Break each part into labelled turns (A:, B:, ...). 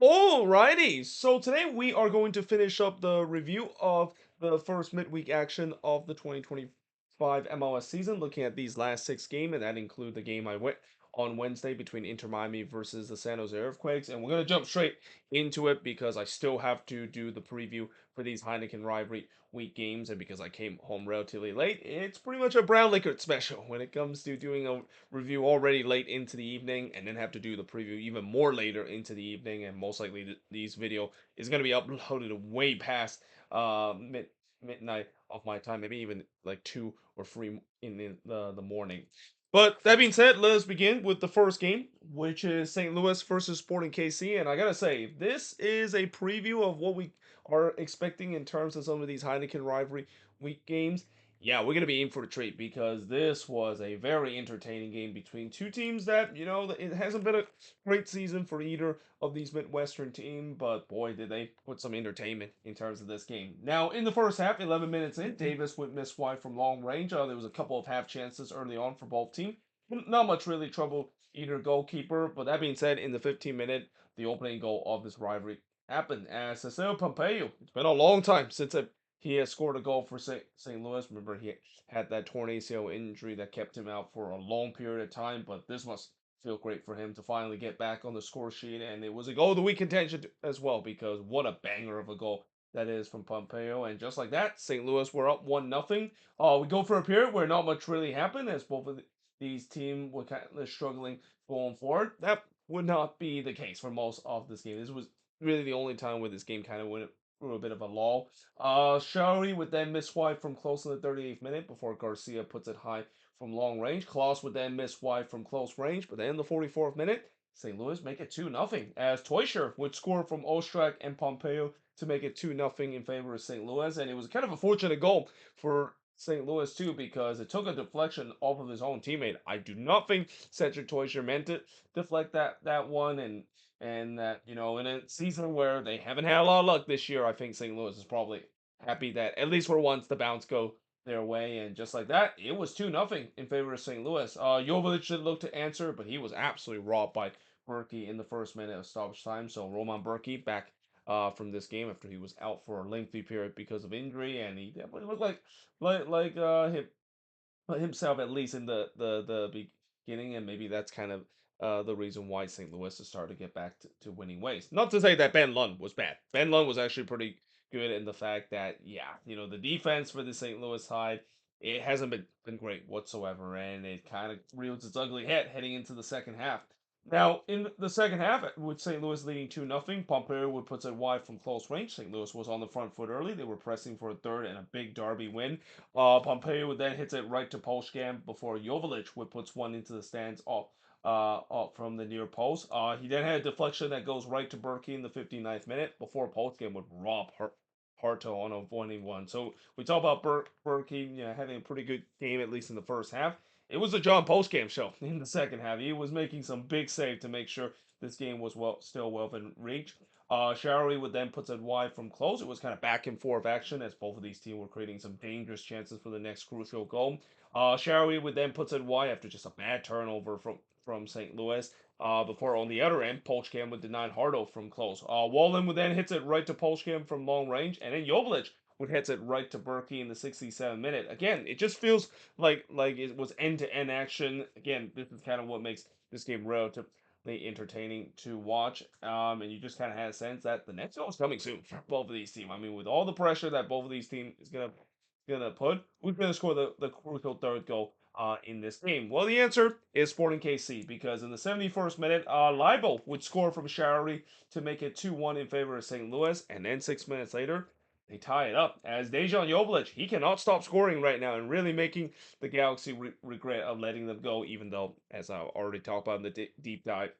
A: Alrighty, so today we are going to finish up the review of the first midweek action of the 2025 MLS season, looking at these last six games, and that include the game I went on Wednesday between Inter Miami versus the San Jose Earthquakes. And we're going to jump straight into it because I still have to do the preview for these Heineken rivalry week games, and because I came home relatively late, it's pretty much a brown liquor special when it comes to doing a review already late into the evening and then have to do the preview even more later into the evening, and most likely these video is going to be uploaded way past midnight of my time, maybe even like 2 or 3 in the morning. But that being said, let us begin with the first game, which is St. Louis versus Sporting KC. And I gotta say, this is a preview of what we are expecting in terms of some of these Heineken rivalry week games. Yeah, we're gonna be in for a treat because this was a very entertaining game between two teams that, it hasn't been a great season for either of these Midwestern teams, but boy, did they put some entertainment in terms of this game. Now, in the first half, 11 minutes in, Davis would miss wide from long range. There was a couple of half chances early on for both teams. Not much really trouble either goalkeeper, but that being said, in the 15-minute, the opening goal of this rivalry happened as Cecilio Pompeo. It's been a long time since he has scored a goal for St. Louis. Remember, he had that torn ACL injury that kept him out for a long period of time, but this must feel great for him to finally get back on the score sheet. And it was a goal of the week contention as well, because what a banger of a goal that is from Pompeo. And just like that, St. Louis were up 1-0. We go for a period where not much really happened, as both of these teams were kind of struggling going forward. That would not be the case for most of this game. This was really the only time where this game kind of went through a bit of a lull. Showery would then miss wide from close in the 38th minute before Garcia puts it high from long range. Klaus would then miss wide from close range, but then in the 44th minute, St. Louis make it 2-0 as Teuscher would score from Ostrak and Pompeo to make it 2-0 in favor of St. Louis. And it was kind of a fortunate goal for St. Louis too, because it took a deflection off of his own teammate. I do not think Cedric Teuscher meant to deflect that one, and that, in a season where they haven't had a lot of luck this year, I think St. Louis is probably happy that at least for once the bounce go their way. And just like that, it was 2-0 in favor of St. Louis. Jovic did look to answer, but he was absolutely robbed by Berkey in the first minute of stoppage time. So Roman Berkey back from this game after he was out for a lengthy period because of injury, and he definitely looked like himself, at least in the beginning, and maybe that's kind of the reason why St. Louis has started to get back to winning ways. Not to say that Ben Lund was bad. Ben Lund was actually pretty good in the fact that, yeah, the defense for the St. Louis side, it hasn't been great whatsoever, and it kind of reels its ugly head heading into the second half. Now, in the second half, with St. Louis leading 2-0, Pompeo would put it wide from close range. St. Louis was on the front foot early. They were pressing for a third and a big derby win. Pompeo would then hit it right to Polskamp before Jovic would puts one into the stands off from the near post. He then had a deflection that goes right to Berkey in the 59th minute before Polskamp would rob Harto on a 1-1. So we talk about Berkey, having a pretty good game, at least in the first half. It was a John Postgame show in the second half. He was making some big save to make sure this game was still well within reach. Showery would then put it wide from close. It was kind of back and forth action as both of these teams were creating some dangerous chances for the next crucial goal. Showery would then put it wide after just a bad turnover from St. Louis. Before on the other end, Polchcam would deny Hardo from close. Wallen would then hit it right to Polchcam from long range, and then Jovic would hit it right to Berkey in the 67th minute. Again, it just feels like it was end-to-end action. Again, this is kind of what makes this game relatively entertaining to watch. And you just kind of had a sense that the next goal is coming soon for both of these teams. I mean, with all the pressure that both of these teams is gonna put, who's gonna score the crucial third goal in this game? Well, the answer is Sporting KC, because in the 71st minute, Leibo would score from Showery to make it 2-1 in favor of St. Louis, and then 6 minutes later, they tie it up as Dejan Jovic, he cannot stop scoring right now and really making the Galaxy regret of letting them go, even though, as I already talked about in the deep dive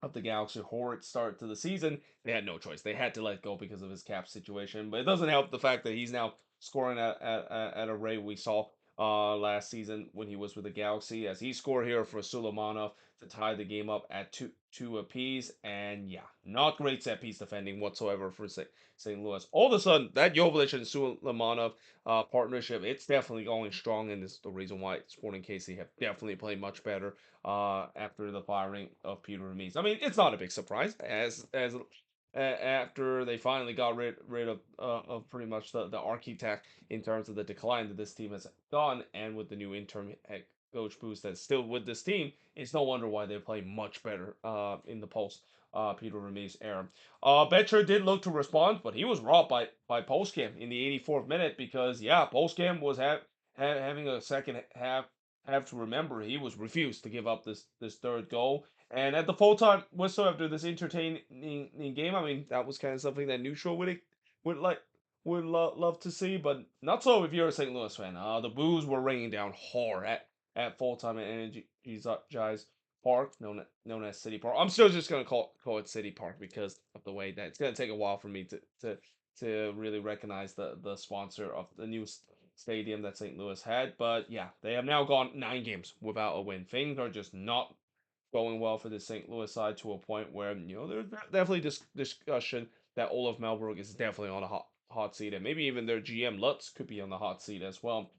A: of the Galaxy horrid start to the season, they had no choice. They had to let go because of his cap situation. But it doesn't help the fact that he's now scoring at a rate we saw last season when he was with the Galaxy, as he scored here for Suleimanov to tie the game up at two apiece, and yeah, not great set piece defending whatsoever for St. Louis. All of a sudden, that Joveljic and Suleimanov partnership, it's definitely going strong, and this is the reason why Sporting KC have definitely played much better after the firing of Peter Remise. I mean, it's not a big surprise as after they finally got rid of pretty much the architect in terms of the decline that this team has done, and with the new interim head coach boost that's still with this team, it's no wonder why they play much better in the post Peter Remise era. Betcher did look to respond, but he was robbed by Postcam in the 84th minute because yeah, Postcam was having a second half. Have to remember he was refused to give up this third goal, and at the full time whistle after this entertaining game, I mean that was kind of something that neutral would like love to see, but not so if you're a St. Louis fan. The boos were raining down hard at full time at Energize Park, known as City Park. I'm still just gonna call it City Park because of the way that it's gonna take a while for me to really recognize the sponsor of the new stadium that St. Louis had. But yeah, they have now gone 9 games without a win. Things are just not going well for the St. Louis side to a point where there's definitely discussion that Olaf Melberg is definitely on a hot seat, and maybe even their GM Lutz could be on the hot seat as well.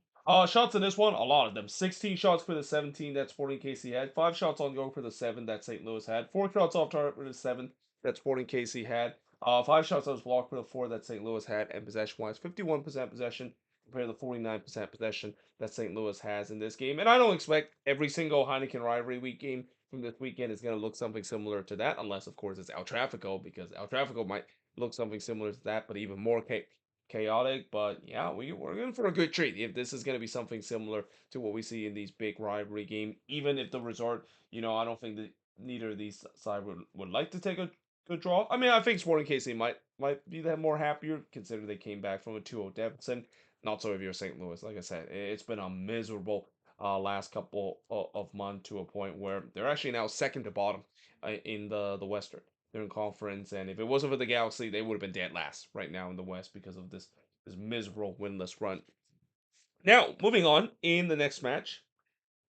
A: Shots in this one, a lot of them. 16 shots for the 17 that Sporting KC had. 5 shots on goal for the 7 that St. Louis had. 4 shots off target for the 7 that Sporting KC had. 5 shots that was blocked for the 4 that St. Louis had. And possession-wise, 51% possession compared to the 49% possession that St. Louis has in this game. And I don't expect every single Heineken rivalry week game from this weekend is going to look something similar to that, unless, of course, it's El Trafico, because El Trafico might look something similar to that, but even more chaotic. But yeah, we're in for a good treat if this is going to be something similar to what we see in these big rivalry game. Even if the result, I don't think that neither of these sides would like to take a good draw. I mean, I think Sporting KC might be that more happier considering they came back from a 2-0 deficit. Not so if you're St. Louis. Like I said, it's been a miserable last couple of months to a point where they're actually now second to bottom in the Western. They're in conference, and if it wasn't for the Galaxy, they would have been dead last right now in the West because of this miserable winless run. Now, moving on in the next match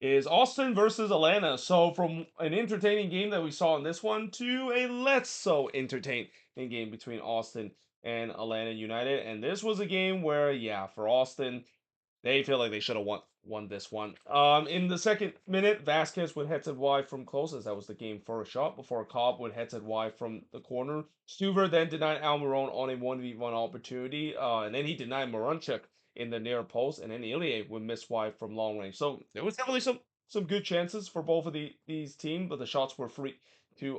A: is Austin versus Atlanta. So from an entertaining game that we saw in this one to a less so entertaining game between Austin and Atlanta United, and this was a game where yeah, for Austin, they feel like they should have won this one. In the second minute, Vasquez would head it wide from close, as that was the game first shot, before Cobb would head it wide from the corner. Stuver then denied Almiron on a 1v1 opportunity, and then he denied Moranchuk in the near post, and then Ilie would miss wide from long range. So there was definitely some good chances for both of these teams, but the shots were free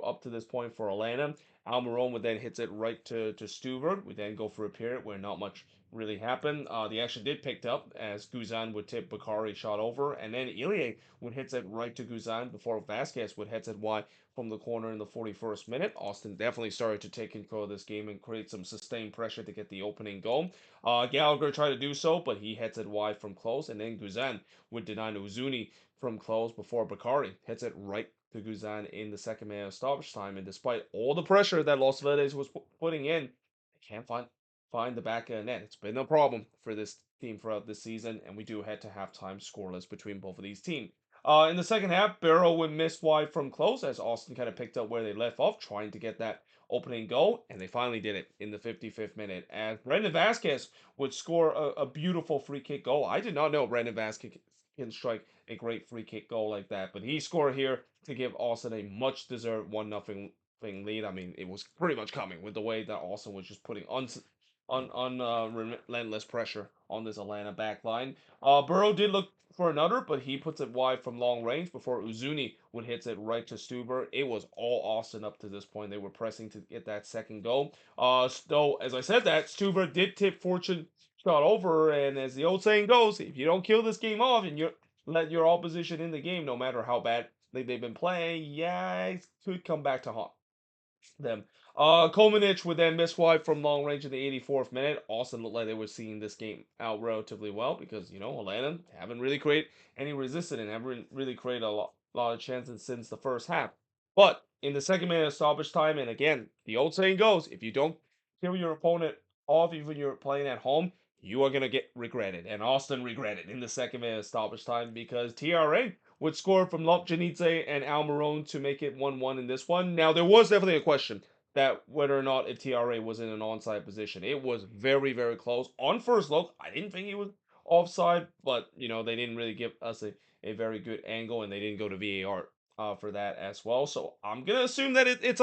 A: up to this point for Atlanta. Almiron would then hit it right to Stuver. We then go for a period where not much really happened. The action did pick up as Guzan would tip Bakari shot over, and then Ilie would hit it right to Guzan before Vasquez would hit it wide from the corner in the 41st minute. Austin definitely started to take control of this game and create some sustained pressure to get the opening goal. Gallagher tried to do so, but he hits it wide from close, and then Guzan would deny Uzuni from close before Bakari hits it right to Guzan in the second minute of stoppage time. And despite all the pressure that Los Verdes was putting in, they can't find the back of the net. It's been a problem for this team throughout this season, and we do head to halftime scoreless between both of these teams. In the second half, Barrow would miss wide from close as Austin kind of picked up where they left off, trying to get that opening goal, and they finally did it in the 55th minute. As Brendan Vasquez would score a beautiful free kick goal. I did not know Brendan Vasquez can strike a great free kick goal like that, but he scored here to give Austin a much deserved 1-0 lead. I mean, it was pretty much coming with the way that Austin was just putting relentless pressure on this Atlanta back line. Burrow did look for another, but he puts it wide from long range before Uzuni would hit it right to Stuber. It was all Austin up to this point. They were pressing to get that second goal. Though, as I said that, Stuber did tip Fortune shot over, and as the old saying goes, if you don't kill this game off and you let your opposition in the game, no matter how bad they've been playing, yeah, it could come back to haunt them. Komanich would then miss wide from long range in the 84th minute. Austin looked like they were seeing this game out relatively well because, Atlanta haven't really created any resistance and haven't really created a lot of chances since the first half. But in the second minute of stoppage time, and again, the old saying goes, if you don't kill your opponent off, even you're playing at home, you are going to get regretted. And Austin regretted in the second minute of stoppage time because TRA would score from Lopjanidze and Almiron to make it 1-1 in this one. Now, there was definitely a question that whether or not if TRA was in an onside position. It was very, very close. On first look, I didn't think he was offside, but they didn't really give us a very good angle, and they didn't go to VAR for that as well. So I'm gonna assume that it's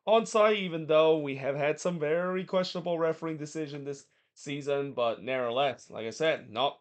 A: onside, even though we have had some very questionable refereeing decision this season. But nevertheless, like I said, not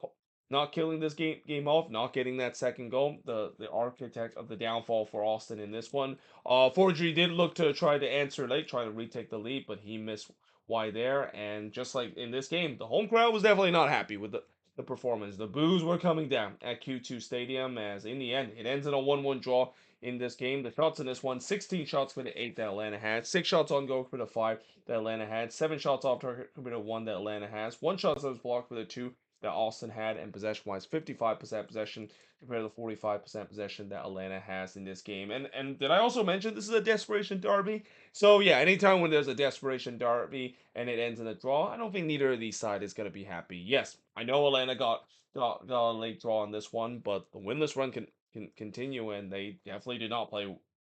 A: killing this game off, not getting that second goal, the architect of the downfall for Austin in this one. Forgery did look to try to answer late, try to retake the lead, but he missed wide there. And just like in this game, the home crowd was definitely not happy with the performance. The boos were coming down at Q2 Stadium, as in the end, it ends in a 1-1 draw in this game. The shots in this one, 16 shots for the 8 that Atlanta had, 6 shots on goal for the 5 that Atlanta had, 7 shots off target for the 1 that Atlanta has, 1 shot that was blocked for the 2 that Austin had, and possession-wise, 55% possession compared to the 45% possession that Atlanta has in this game. And did I also mention this is a desperation derby? So yeah, anytime when there's a desperation derby and it ends in a draw, I don't think neither of these sides is going to be happy. Yes, I know Atlanta got a late draw on this one, but the winless run can continue, and they definitely did not play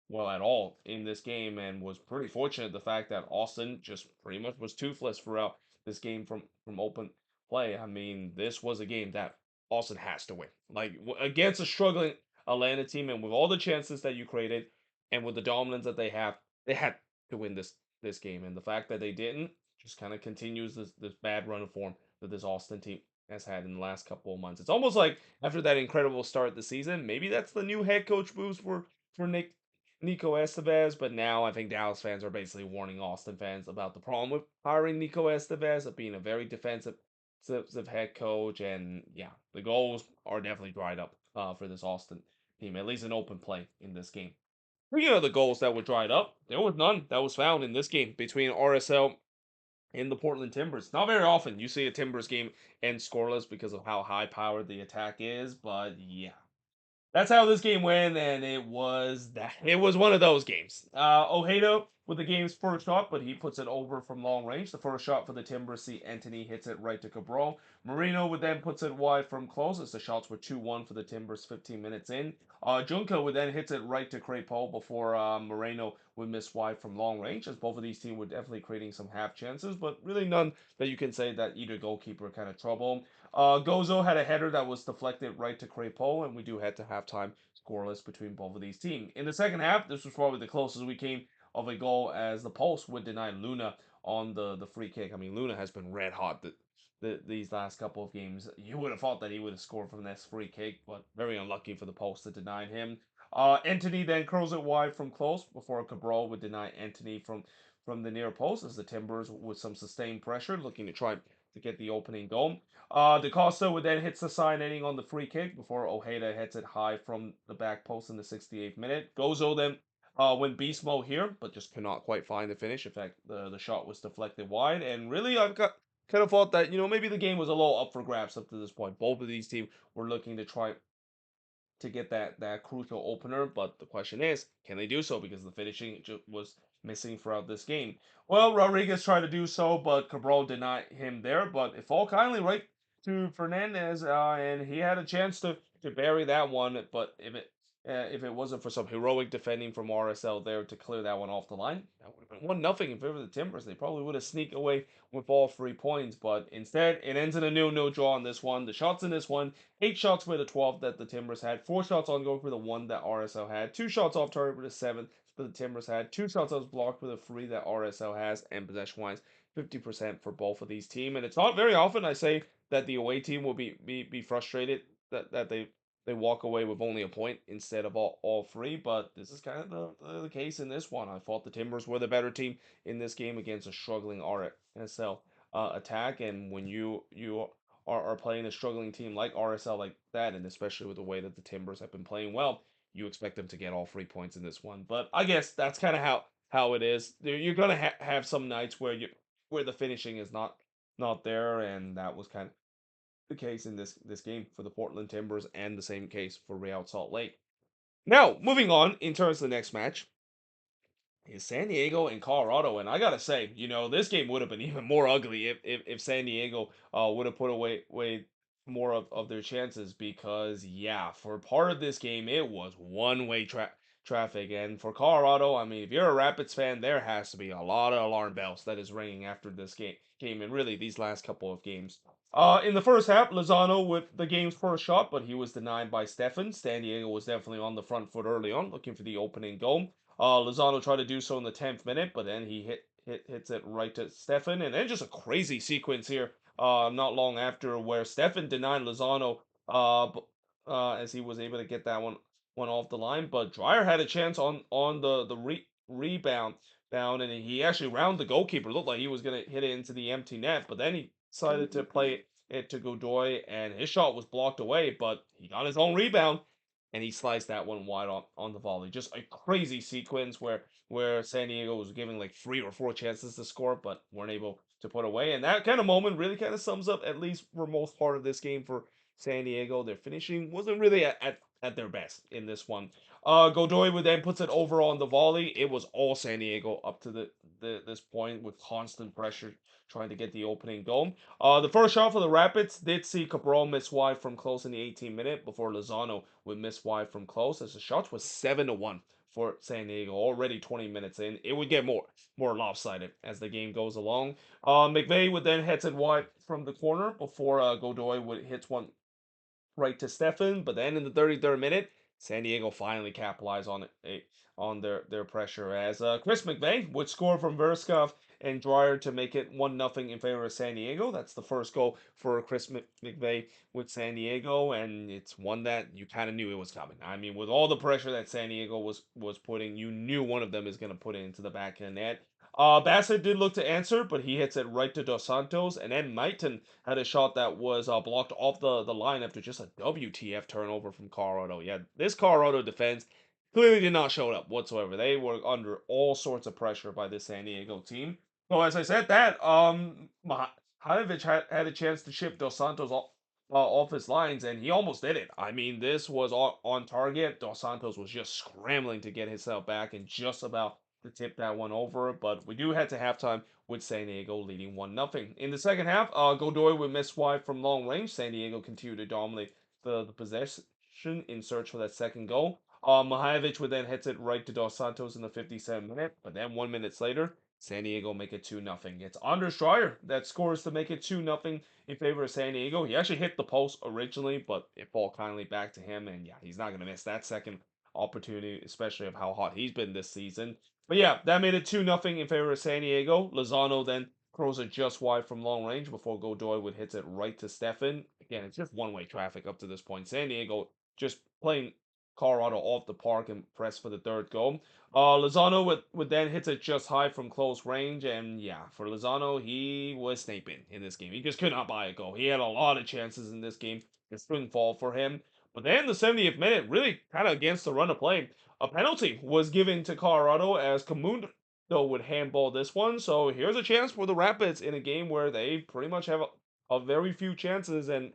A: well at all in this game, and was pretty fortunate the fact that Austin just pretty much was toothless throughout this game from open play. I mean, this was a game that Austin has to win. Like against a struggling Atlanta team, and with all the chances that you created, and with the dominance that they had to win this game. And the fact that they didn't just kind of continues this bad run of form that this Austin team has had in the last couple of months. It's almost like after that incredible start of the season, maybe that's the new head coach boost for Nico Estevez. But now I think Dallas fans are basically warning Austin fans about the problem with hiring Nico Estevez of being a very defensive head coach. And yeah, the goals are definitely dried up for this Austin team, at least in open play in this game. Speaking of the goals that were dried up, there was none that was found in this game between RSL and the Portland Timbers. Not very often you see a Timbers game end scoreless because of how high powered the attack is, but yeah, that's how this game went, and it was one of those games. Ojeda with the game's first shot, but he puts it over from long range. The first shot for the Timbers, see Anthony hits it right to Cabral. Marino would then puts it wide from close as the shots were 2-1 for the Timbers 15 minutes in. Junko would then hits it right to Crepeau before Moreno would miss wide from long range, as both of these teams were definitely creating some half chances, but really none that you can say that either goalkeeper kind of trouble. Gozo had a header that was deflected right to Crepeau, and we do head to halftime scoreless between both of these teams. In the second half, this was probably the closest we came of a goal, as the Pulse would deny Luna on the free kick. I mean, Luna has been red hot these last couple of games. You would have thought that he would have scored from this free kick, but very unlucky for the Pulse to deny him. Anthony then curls it wide from close before Cabral would deny Anthony from the near post, as the Timbers with some sustained pressure looking to try to get the opening goal. DaCosta would then hits the side netting on the free kick before Ojeda hits it high from the back post in the 68th minute. Gozo then went beast mode here, but just could not quite find the finish. In fact, the shot was deflected wide, and really I've got kind of thought that maybe the game was a little up for grabs up to this point. Both of these teams were looking to try to get that crucial opener, but the question is, can they do so? Because the finishing was missing throughout this game. Well, Rodriguez tried to do so, but Cabral denied him there. But it fall kindly right to Fernandez, and he had a chance to bury that one. But if it wasn't for some heroic defending from RSL there to clear that one off the line, that would have been 1-0 in favor of the Timbers. They probably would have sneaked away with all 3 points, but instead it ends in a 0-0 draw on this one. The shots in this one, 8 shots for the 12 that the Timbers had, 4 shots on goal for the 1 that RSL had, 2 shots off target for the 7 that the Timbers had, 2 shots that was blocked for the 3 that RSL has, and possession-wise, 50% for both of these teams. And it's not very often I say that the away team will be frustrated that they walk away with only a point instead of all 3, but this is kind of the case in this one. I thought the Timbers were the better team in this game against a struggling RSL attack, and when you are playing a struggling team like RSL like that, and especially with the way that the Timbers have been playing well, you expect them to get all 3 points in this one. But I guess that's kind of how it is. You're gonna have some nights where the finishing is not there, and that was kind of the case in this game for the Portland Timbers, and the same case for Real Salt Lake. Now, moving on in terms of the next match is San Diego and Colorado, and I gotta say, this game would have been even more ugly if San Diego would have put away more of their chances because yeah, for part of this game it was one-way traffic, and for Colorado, I mean, if you're a Rapids fan, there has to be a lot of alarm bells that is ringing after this game and really these last couple of games. In the first half, Lozano with the game's first shot, but he was denied by Stefan. San Diego was definitely on the front foot early on, looking for the opening goal. Lozano tried to do so in the 10th minute, but then he hits it right to Stefan, and then just a crazy sequence here not long after where Stefan denied Lozano as he was able to get that one off the line. But Dreyer had a chance on the rebound down, and he actually rounded the goalkeeper. Looked like he was gonna hit it into the empty net, but then he decided to play it to Godoy, and his shot was blocked away. But he got his own rebound, and he sliced that one wide on the volley. Just a crazy sequence where San Diego was giving like 3 or 4 chances to score, but weren't able to put away. And that kind of moment really kind of sums up, at least for most part of this game for San Diego. Their finishing wasn't really at their best in this one. Godoy would then puts it over on the volley. It was all San Diego up to this point with constant pressure trying to get the opening goal. The first shot for the Rapids did see Cabral miss wide from close in the 18th minute before Lozano would miss wide from close as the shots was 7-1 for San Diego already 20 minutes in. It would get more lopsided as the game goes along. McVeigh would then hit it wide from the corner before Godoy would hit one right to Stefan. But then in the 33rd minute, San Diego finally capitalized on on their pressure as Chris McVeigh would score from Verskov and Dreyer to make it 1-0 in favor of San Diego. That's the first goal for Chris McVeigh with San Diego, and it's one that you kind of knew it was coming. I mean, with all the pressure that San Diego was putting, you knew one of them is going to put it into the back of the net. Bassett did look to answer, but he hits it right to Dos Santos, and then Maiton had a shot that was blocked off the line after just a WTF turnover from Colorado. Yeah, this Colorado defense clearly did not show up whatsoever. They were under all sorts of pressure by this San Diego team. So as I said, that Mihajlovic had a chance to chip Dos Santos off his lines, and he almost did it. I mean, this was on target. Dos Santos was just scrambling to get himself back and just about to tip that one over. But we do head to halftime with San Diego leading 1-0. In the second half, Godoy would miss wide from long range. San Diego continued to dominate the possession in search for that second goal. Mihajlovic would then hit it right to Dos Santos in the 57th minute, but then 1 minute later, San Diego make it 2-0. It's Anders Dreyer that scores to make it 2-0 in favor of San Diego. He actually hit the post originally, but it fall kindly back to him, and yeah, he's not going to miss that second opportunity, especially of how hot he's been this season. But yeah, that made it 2-0 in favor of San Diego. Lozano then throws it just wide from long range before Godoy would hit it right to Stefan. Again, it's just one-way traffic up to this point. San Diego just playing Colorado off the park and press for the third goal. Lozano would then hit it just high from close range, and yeah, for Lozano, he was sniping in this game. He just could not buy a goal. He had a lot of chances in this game. It couldn't fall for him. But then the 70th minute, really kind of against the run of play, a penalty was given to Colorado as Camundo would handball this one. So here's a chance for the Rapids in a game where they pretty much have a very few chances and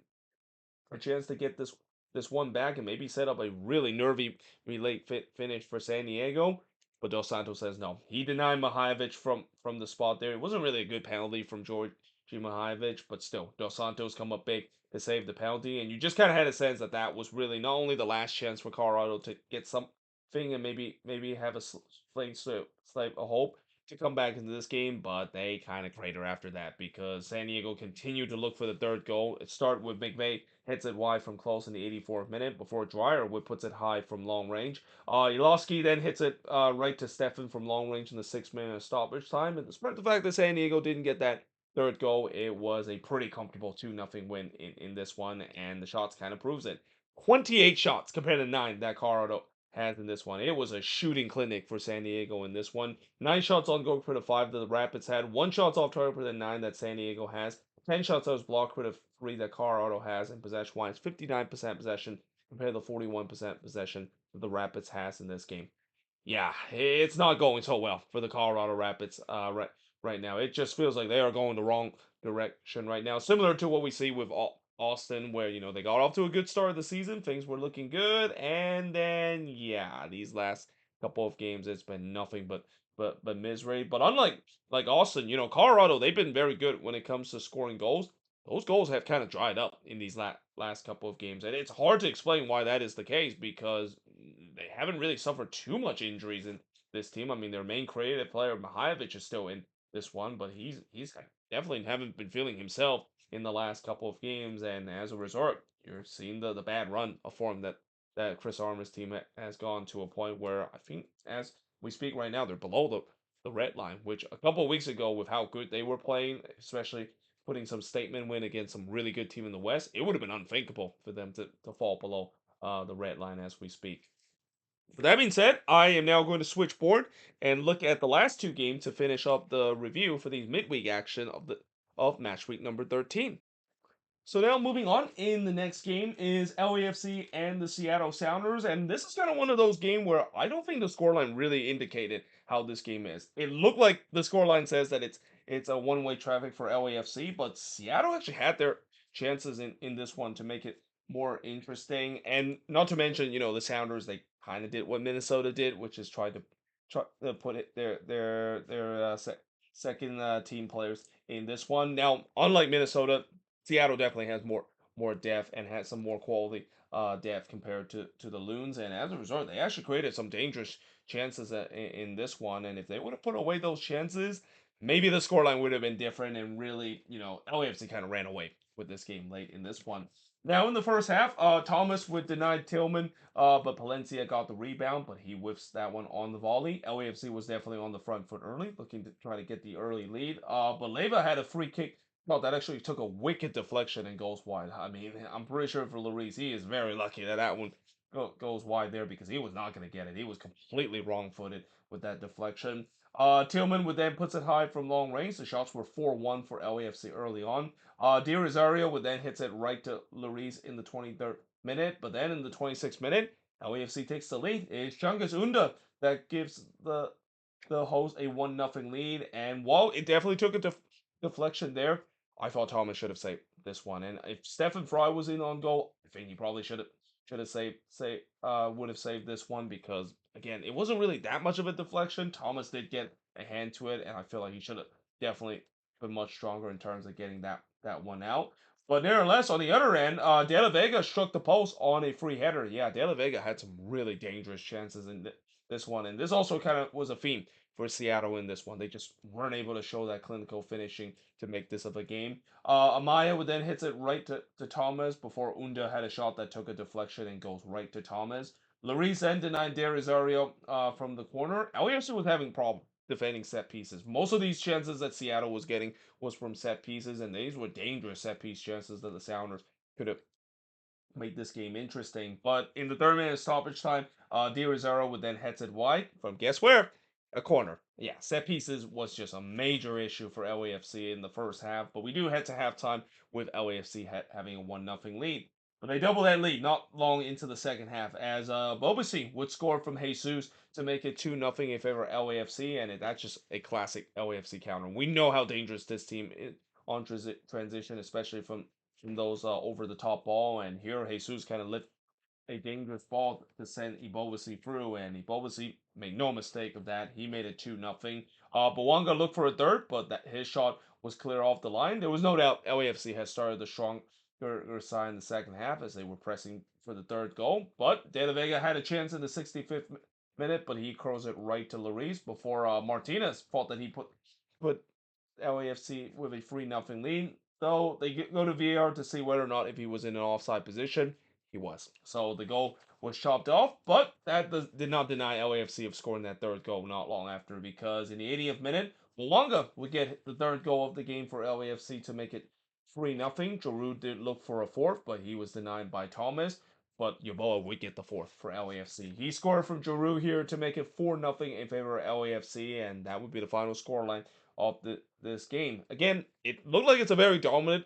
A: a chance to get this one back and maybe set up a really nervy late finish for San Diego. But Dos Santos says no. He denied Mihajlovic from the spot there. It wasn't really a good penalty from George Mihajlovic, but still, Dos Santos come up big to save the penalty, and you just kind of had a sense that that was really not only the last chance for Colorado to get something and maybe have a slight of hope to come back into this game, but they kind of crater after that because San Diego continued to look for the third goal. It started with McVeigh hits it wide from close in the 84th minute before Dreyer would puts it high from long range. Ilowski then hits it right to Stefan from long range in the 6 minute stoppage time. And despite the fact that San Diego didn't get that third goal, it was a pretty comfortable 2-0 win in this one, and the shots kind of proves it. 28 shots compared to 9 that Colorado has in this one. It was a shooting clinic for San Diego in this one. 9 shots on goal for the 5 that the Rapids had. 1 shot off target for the 9 that San Diego has. 10 shots that was blocked for the 3 that Colorado has, and possession wise, 59% possession compared to the 41% possession that the Rapids has in this game. Yeah, it's not going so well for the Colorado Rapids right now. It just feels like they are going the wrong direction right now. Similar to what we see with Austin, where they got off to a good start of the season, things were looking good, and then yeah, these last couple of games, it's been nothing but misery. But unlike Austin, Colorado they've been very good when it comes to scoring goals. those goals have kind of dried up in these last couple of games, and it's hard to explain why that is the case because they haven't really suffered too much injuries in this team. I mean, their main creative player Mihajevic is still in this one, but he's definitely haven't been feeling himself in the last couple of games, and as a result, you're seeing the bad run of form that Chris Armas team has gone to a point where I think as we speak right now, they're below the red line, which a couple of weeks ago with how good they were playing, especially putting some statement win against some really good team in the West, it would have been unthinkable for them to fall below the red line as we speak. With that being said, I am now going to switch board and look at the last two games to finish up the review for the midweek action of match week number 13. So now moving on, in the next game is LAFC and the Seattle Sounders, and this is kind of one of those games where I don't think the scoreline really indicated how this game is. It looked like the scoreline says that it's a one-way traffic for LAFC, but Seattle actually had their chances in this one to make it more interesting, and not to mention, the Sounders they kind of did what Minnesota did, which is try to put it their second team players in this one. Now, unlike Minnesota, Seattle definitely has more depth and has some more quality depth compared to the Loons, and as a result, they actually created some dangerous chances in this one. And if they would have put away those chances, maybe the scoreline would have been different. And really, LAFC kind of ran away with this game late in this one. Now in the first half, Thomas would deny Tillman, but Palencia got the rebound, but he whiffs that one on the volley. LAFC was definitely on the front foot early, looking to try to get the early lead. But Leva had a free kick. No, that actually took a wicked deflection and goes wide. I mean, I'm pretty sure for Lloris, he is very lucky that that one goes wide there because he was not going to get it. He was completely wrong-footed with that deflection. Tillman would then puts it high from long range. The shots were 4-1 for LAFC early on. Di Rosario would then hits it right to Lloris in the 23rd minute, but then in the 26th minute, LAFC takes the lead. It's Chungus Unda that gives the host a 1-0 lead, and while it definitely took a deflection there, I thought Thomas should have saved this one. And if Stefan Fry was in on goal, I think he probably should have would have saved this one because again, it wasn't really that much of a deflection. Thomas did get a hand to it, and I feel like he should have definitely been much stronger in terms of getting that one out. But nevertheless, on the other end, De La Vega struck the post on a free header. Yeah, De La Vega had some really dangerous chances in this one, and this also kind of was a theme for Seattle in this one. They just weren't able to show that clinical finishing to make this of a game. Amaya would then hits it right to Thomas before Unda had a shot that took a deflection and goes right to Thomas. Lloris then denied De Rosario from the corner. LAFC was having problems defending set pieces. Most of these chances that Seattle was getting was from set pieces, and these were dangerous set piece chances that the Sounders could have make this game interesting. But in the 3rd minute stoppage time, Di Rosario would then heads it wide from guess where? A corner. Yeah, set pieces was just a major issue for LAFC in the first half, but we do head to halftime with LAFC having a 1-0 lead. But they double that lead not long into the second half as Bobasi would score from Jesus to make it 2-0 in favor of LAFC, and that's just a classic LAFC counter. We know how dangerous this team is on transition, especially from those over the top ball. And here Jesus kind of lift a dangerous ball to send Ibovasi through, and Ibovasi made no mistake of that. He made it 2-0. Bawanga looked for a third, but his shot was clear off the line. There was no doubt LAFC had started the stronger side in the second half as they were pressing for the third goal. But De La Vega had a chance in the 65th minute, but he curls it right to Lloris before Martinez thought that he put LAFC with a 3-0 lead. Though they go to VAR to see whether or not if he was in an offside position. He was. So the goal was chopped off, but that did not deny LAFC of scoring that third goal not long after because in the 80th minute, Mwanga would get the third goal of the game for LAFC to make it 3-0. Giroud did look for a fourth, but he was denied by Thomas. But Yeboah would get the fourth for LAFC. He scored from Giroud here to make it 4-0 in favor of LAFC, and that would be the final scoreline of this game. Again, it looked like it's a very dominant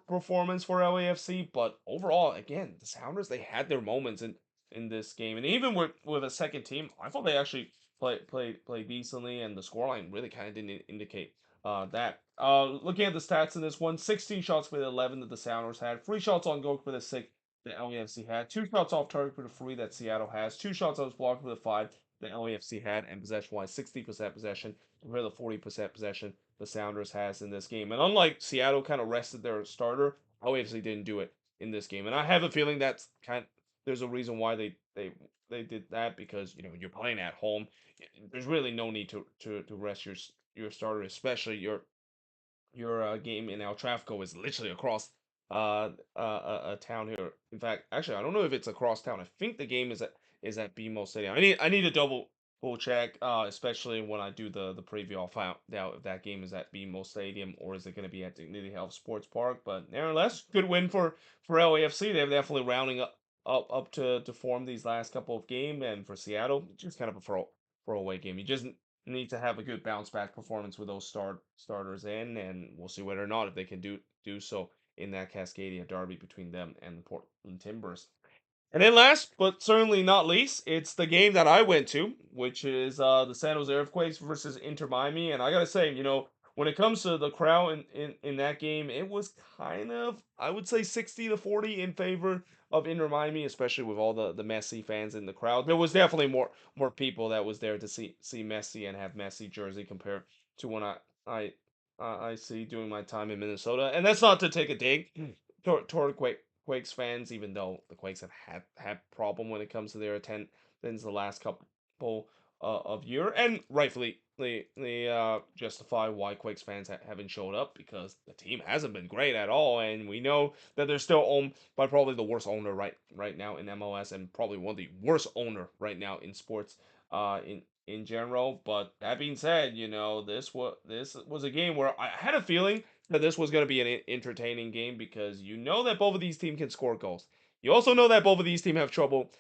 A: performance for LAFC, but overall, again, the Sounders they had their moments in this game, and even with a second team, I thought they actually played decently, and the scoreline really kind of didn't indicate that. Looking at the stats in this one, 16 shots for the 11 that the Sounders had, 3 shots on goal for the 6 that LAFC had, 2 shots off target for the 3 that Seattle has, 2 shots that was blocked for the 5 the LAFC had, and possession-wise, 60% possession compared to the 40% possession the Sounders has in this game. And unlike Seattle kind of rested their starter, LAFC didn't do it in this game. And I have a feeling that's there's a reason why they did that, because you're playing at home. There's really no need to rest your starter, especially your game in El Tráfico is literally across a town here. In fact, actually, I don't know if it's across town. I think the game is at BMO Stadium. I need to double check, especially when I do the preview. I'll find out if that game is at BMO Stadium or is it going to be at Dignity Health Sports Park. But nevertheless, good win for LAFC. They're definitely rounding up to form these last couple of games, and for Seattle, just kind of a throwaway game. You just need to have a good bounce back performance with those starters in, and we'll see whether or not if they can do so in that Cascadia derby between them and the Portland Timbers. And then last but certainly not least, it's the game that I went to, which is the San Jose Earthquakes versus Inter Miami. And I gotta say, when it comes to the crowd in that game, it was kind of, I would say, 60-40 in favor of Inter Miami, especially with all the Messi fans in the crowd. There was definitely more people that was there to see Messi and have Messi jersey compared to when I I see during my time in Minnesota. And that's not to take a dig toward Quakes fans, even though the Quakes have had problem when it comes to their attendance the last couple of year, and rightfully they justify why Quakes fans haven't showed up, because the team hasn't been great at all, and we know that they're still owned by probably the worst owner right now in MLS, and probably one of the worst owner right now in sports in general. But that being said, this was a game where I had a feeling that this was going to be an entertaining game, because you know that both of these teams can score goals. You also know that both of these teams have trouble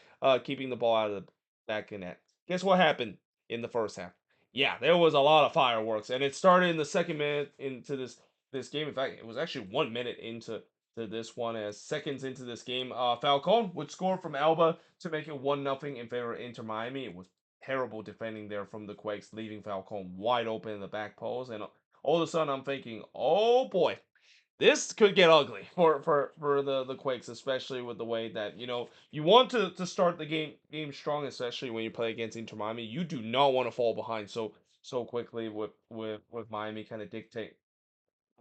A: keeping the ball out of the back of the net. Guess what happened in the first half? Yeah, there was a lot of fireworks, and it started in the second minute into this game. In fact, it was actually 1 minute into this one, as seconds into this game, Falcon would score from Alba to make it 1-0 in favor of Inter Miami. It was terrible defending there from the Quakes, leaving Falcon wide open in the back post, and all of a sudden I'm thinking, oh boy, this could get ugly for the Quakes, especially with the way that you want to start the game strong, especially when you play against Inter Miami. You do not want to fall behind so quickly with Miami kind of dictate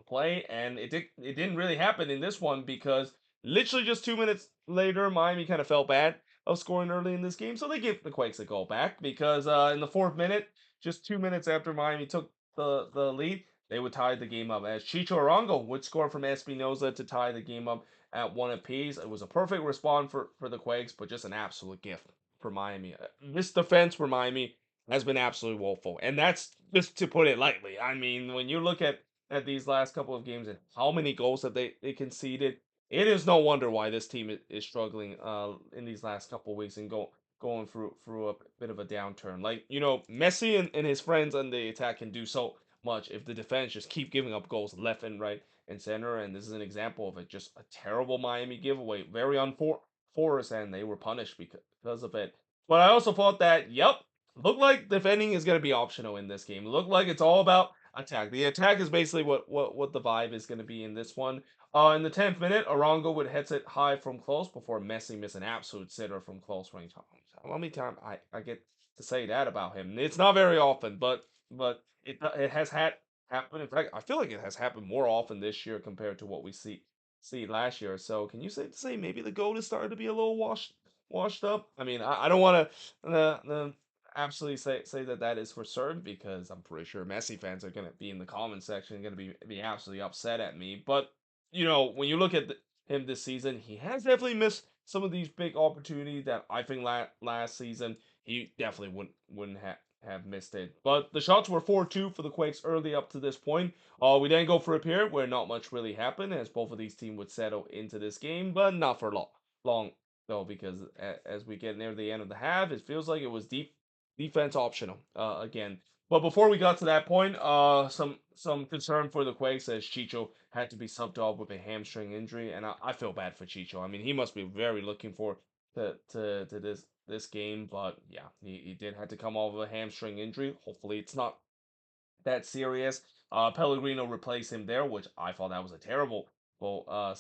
A: play, and it didn't really happen in this one, because literally just 2 minutes later, Miami kind of felt bad of scoring early in this game, so they give the Quakes a goal back, because in the fourth minute, just 2 minutes after Miami took the lead, they would tie the game up, as Chicho Arango would score from Espinoza to tie the game up at one apiece. It was a perfect response for the Quakes, but just an absolute gift for Miami. This defense for Miami has been absolutely woeful, and that's just to put it lightly. I mean, when you look at these last couple of games and how many goals that they conceded, it is no wonder why this team is struggling in these last couple of weeks and going through a bit of a downturn. Like, Messi and his friends on the attack can do so much if the defense just keep giving up goals left and right and center. And this is an example of it. Just a terrible Miami giveaway, very unforced, and they were punished because of it. But I also thought that, yep, looked like defending is going to be optional in this game. Looked like it's all about attack. The attack is basically what the vibe is going to be in this one. In the 10th minute, Arango would hit it high from close before Messi missed an absolute sitter from close range. How many times I get to say that about him? It's not very often, but it has happened. In fact, I feel like it has happened more often this year compared to what we see last year. So can you say maybe the goal is starting to be a little washed up? I mean, I don't want to absolutely say that is for certain, because I'm pretty sure Messi fans are going to be in the comment section, going to be absolutely upset at me. But when you look at him this season, he has definitely missed some of these big opportunities that I think last season he definitely wouldn't have missed it. But the shots were 4-2 for the Quakes early up to this point. We then go for a period where not much really happened, as both of these teams would settle into this game, but not for long though, because as we get near the end of the half, it feels like it was defense optional again. But before we got to that point, some concern for the Quakes, as Chicho had to be subbed off with a hamstring injury, and I feel bad for Chicho. I mean, he must be very looking for to this game, but yeah, he did have to come off of a hamstring injury. Hopefully, it's not that serious. Pellegrino replaced him there, which I thought that was a terrible well,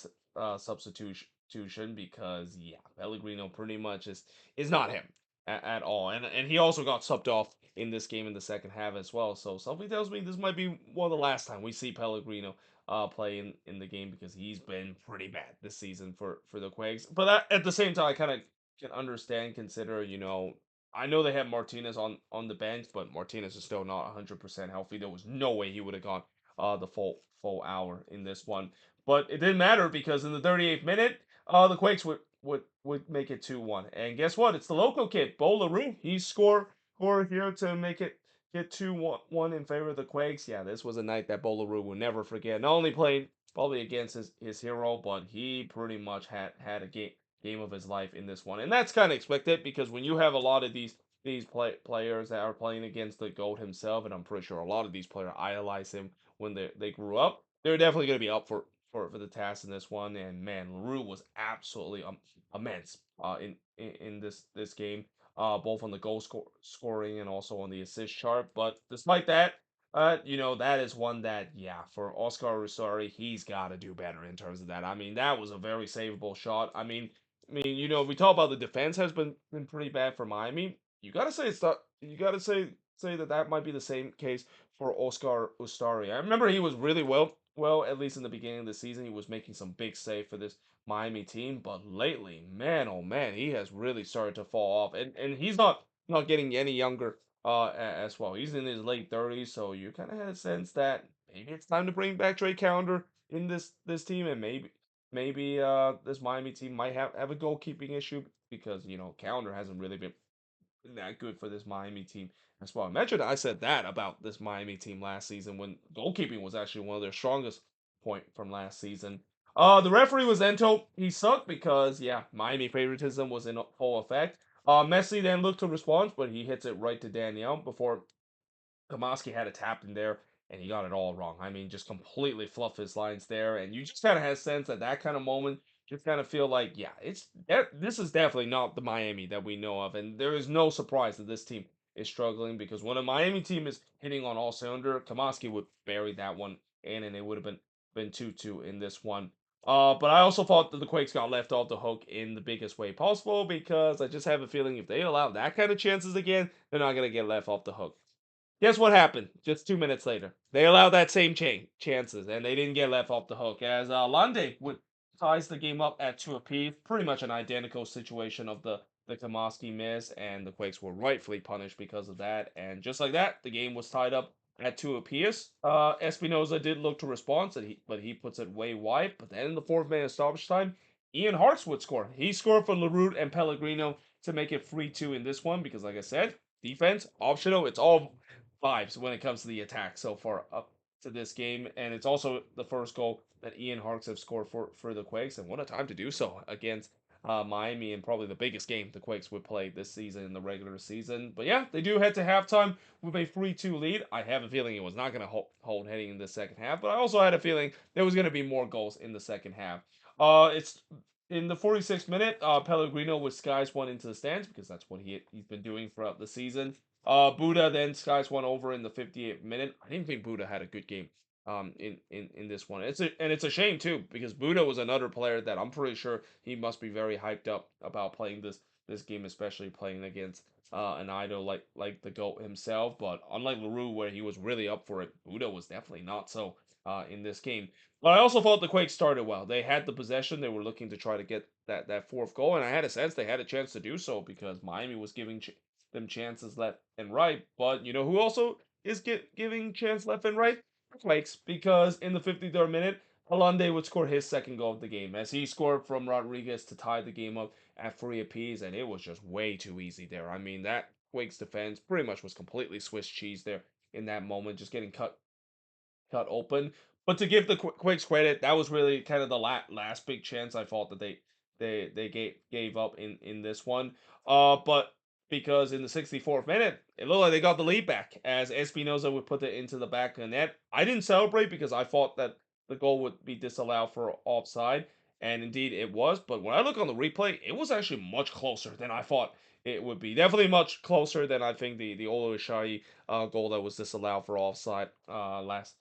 A: substitution, because yeah, Pellegrino pretty much is not him. at all. And he also got subbed off in this game in the second half as well. So something tells me this might be one of the last time we see Pellegrino play in the game because he's been pretty bad this season for the Quakes. But at the same time, I kind of can understand, consider, I know they have Martinez on the bench, but Martinez is still not 100% healthy. There was no way he would have gone the full hour in this one. But it didn't matter because in the 38th minute, the Quakes would make it 2-1. And guess what? It's the local kid, Bo LaRue. He score here to make it get 2-1 in favor of the Quakes. Yeah, this was a night that Bo LaRue will never forget. Not only played probably against his hero, but he pretty much had a game of his life in this one. And that's kind of expected because when you have a lot of these players that are playing against the GOAT himself, and I'm pretty sure a lot of these players idolize him when they grew up, they're definitely going to be up for the task in this one. And man, LaRue was absolutely immense in this game, both on the scoring and also on the assist chart. But despite that, that is one that, yeah, for Oscar Rusari, he's got to do better in terms of that. I mean, that was a very savable shot. I mean, we talk about the defense has been pretty bad for Miami. You gotta say it's not. You gotta say that might be the same case for Oscar Ustari. I remember he was really well, at least in the beginning of the season, he was making some big save for this Miami team. But lately, man, oh man, he has really started to fall off, and he's not getting any younger as well. He's in his late 30s, so you kind of had a sense that maybe it's time to bring back Trey Calendar in this team, and maybe this Miami team might have a goalkeeping issue because Calendar hasn't really been that good for this Miami team as well. Imagine I said that about this Miami team last season when goalkeeping was actually one of their strongest point from last season. The referee was Ento. He sucked because yeah, Miami favoritism was in full effect. Messi then looked to respond, but he hits it right to Danielle before Tomaski had a tap in there, and he got it all wrong. I mean, just completely fluff his lines there, and you just kind of had a sense at that kind of moment, just kind of feel like, yeah, this is definitely not the Miami that we know of, and there is no surprise that this team is struggling because when a Miami team is hitting on all cylinder, Tomaski would bury that one in, and it would have been 2-2 in this one. But I also thought that the Quakes got left off the hook in the biggest way possible because I just have a feeling if they allow that kind of chances again, they're not gonna get left off the hook. Guess what happened just 2 minutes later? They allowed that same chances, and they didn't get left off the hook as Lande would ties the game up at two apiece. Pretty much an identical situation of the Tomoski miss, and the Quakes were rightfully punished because of that. And just like that, the game was tied up at two apiece. Espinoza did look to respond, but he puts it way wide. But then in the fourth minute stoppage time, Ian Hartz would score. He scored for Larute and Pellegrino to make it 3-2 in this one because, like I said, defense optional. It's all vibes when it comes to the attack so far up to this game, and it's also the first goal that Ian Harkes have scored for the Quakes, and what a time to do so against Miami, and probably the biggest game the Quakes would play this season in the regular season. But yeah, they do head to halftime with a 3-2 lead. I have a feeling it was not going to hold heading in the second half, but I also had a feeling there was going to be more goals in the second half. It's in the 46th minute, Pellegrino with skies one into the stands because that's what he's been doing throughout the season. Buddha then skies one over in the 58th minute. I didn't think Buddha had a good game in this one. It's a shame too because Buddha was another player that I'm pretty sure he must be very hyped up about playing this game, especially playing against an idol like the GOAT himself. But unlike LaRue where he was really up for it, Buddha was definitely not so in this game. But I also thought the Quakes started well. They had the possession. They were looking to try to get that fourth goal, and I had a sense they had a chance to do so because Miami was giving them chances left and right. But you know who also is giving chance left and right? Quakes, because in the 53rd minute, Alande would score his second goal of the game as he scored from Rodriguez to tie the game up at three apiece, and it was just way too easy there. I mean, that Quakes defense pretty much was completely Swiss cheese there in that moment, just getting cut open. But to give the Quakes credit, that was really kind of the last big chance I thought that they gave up in this one. But because in the 64th minute, it looked like they got the lead back as Espinoza would put it into the back of the net. I didn't celebrate because I thought that the goal would be disallowed for offside, and indeed it was. But when I look on the replay, it was actually much closer than I thought it would be. Definitely much closer than I think the Olo Ishai goal that was disallowed for offside last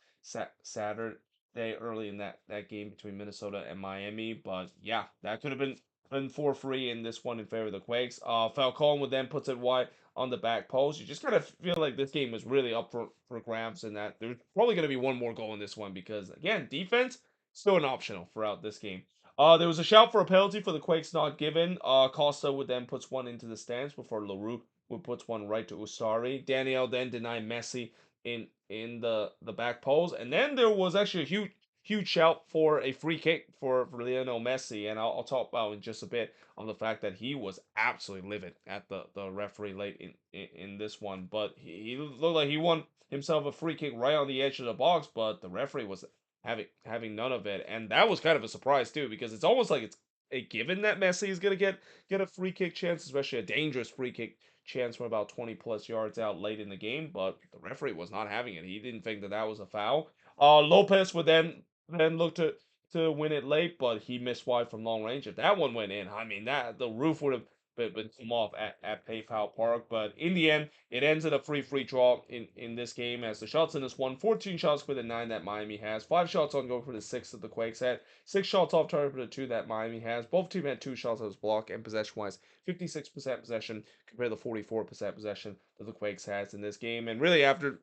A: Saturday early in that game between Minnesota and Miami. But yeah, that could have been and 4-3 in this one in favor of the Quakes. Falcone would then puts it wide on the back post. You just kind of feel like this game was really up for grabs, and that there's probably going to be one more goal in this one because again, defense still an optional throughout this game. There was a shout for a penalty for the Quakes not given. Costa would then puts one into the stands before LaRue would puts one right to Usari. Daniel then denied Messi in the back post, and then there was actually a huge shout for a free kick for Lionel Messi, and I'll talk about in just a bit on the fact that he was absolutely livid at the referee late in this one, but he looked like he won himself a free kick right on the edge of the box, but the referee was having none of it, and that was kind of a surprise too because it's almost like it's a given that Messi is gonna get a free kick chance, especially a dangerous free kick chance from about 20 plus yards out late in the game, but the referee was not having it. He didn't think that was a foul. Lopez would then look to win it late, but he missed wide from long range. If that one went in, I mean that the roof would have been come off at PayPal Park. But in the end, it ends in a free draw in this game as the shots in this one, 14 shots for the 9 that Miami has, 5 shots on goal for the 6 that the Quakes had, 6 shots off target for the 2 that Miami has. Both teams had 2 shots as block, and possession wise, 56% possession compared to 44% possession that the Quakes has in this game. And really after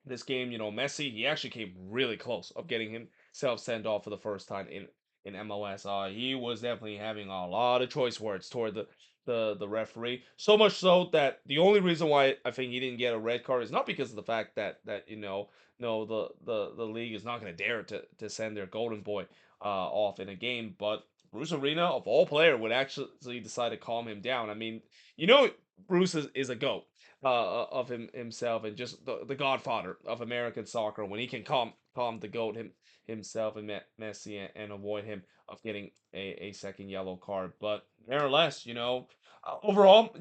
A: this game, Messi, he actually came really close of getting himself sent off for the first time in MLS. He was definitely having a lot of choice words toward the referee. So much so that the only reason why I think he didn't get a red card is not because of the fact that no the league is not going to dare to send their golden boy off in a game, but Bruce Arena of all player would actually decide to calm him down. I mean, you know Bruce is a goat of himself and just the godfather of American soccer when he can calm the goat himself and Messi and avoid him of getting a second yellow card. But nevertheless, overall,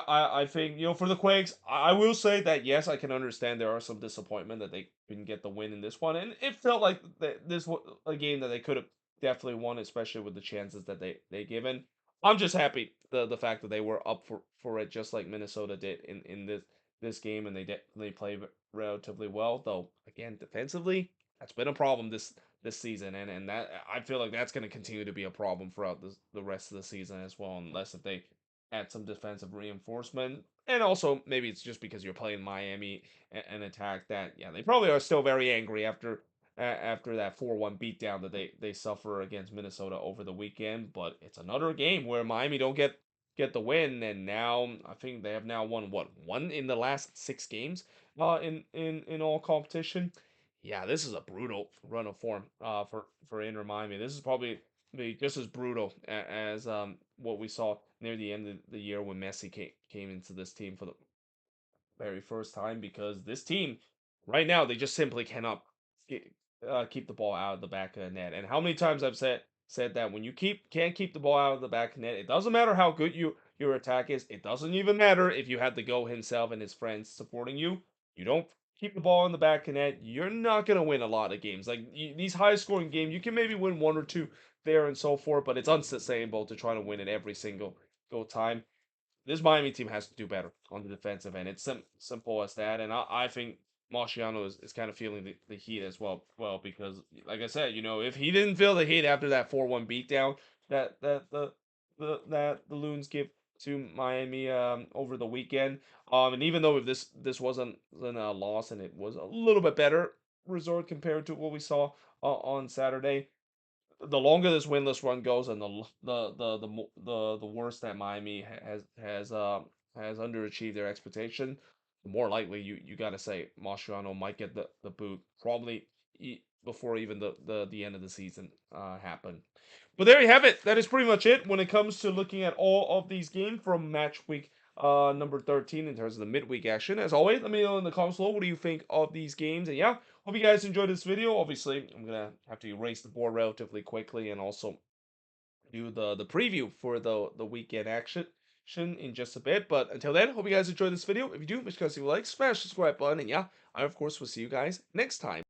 A: I think for the Quakes, I will say that yes, I can understand there are some disappointment that they couldn't get the win in this one, and it felt like this was a game that they could have definitely won, especially with the chances that they given. I'm just happy the fact that they were up for it, just like Minnesota did in this game, and they definitely played relatively well. Though again, defensively, that's been a problem this season, and that I feel like that's going to continue to be a problem throughout the rest of the season as well, unless if they add some defensive reinforcement. And also maybe it's just because you're playing Miami and attack that yeah they probably are still very angry after that 4-1 beatdown that they suffer against Minnesota over the weekend. But it's another game where Miami don't get the win, and now I think they have now won one in the last 6 games in all competition. Yeah, this is a brutal run of form for Inter Miami. This is probably be just as brutal as what we saw near the end of the year when Messi came into this team for the very first time, because this team right now they just simply cannot keep the ball out of the back of the net. And how many times I've said that when you can't keep the ball out of the back of the net, it doesn't matter how good your attack is. It doesn't even matter if you had the go himself and his friends supporting you. You don't keep the ball in the back of the net, you're not gonna win a lot of games. Like these high scoring games, you can maybe win one or two there and so forth, but it's unsustainable to try to win it every single go time. This Miami team has to do better on the defensive end. It's simple as that, and I think Marciano is kind of feeling the heat as well, because like I said, if he didn't feel the heat after that 4-1 beatdown that the Loons give to Miami over the weekend, and even though if this wasn't a loss and it was a little bit better result compared to what we saw on Saturday, the longer this winless run goes, and the worse that Miami has underachieved their expectation, the more likely you got to say Mascherano might get the boot probably before even the end of the season happen. But there you have it. That is pretty much it when it comes to looking at all of these games from match week number 13 in terms of the midweek action. As always, let me know in the comments below what do you think of these games. And yeah, hope you guys enjoyed this video. Obviously, I'm gonna have to erase the board relatively quickly and also do the preview for the weekend action in just a bit. But until then, hope you guys enjoyed this video. If you do, make sure to like, smash the subscribe button, and yeah, I of course will see you guys next time.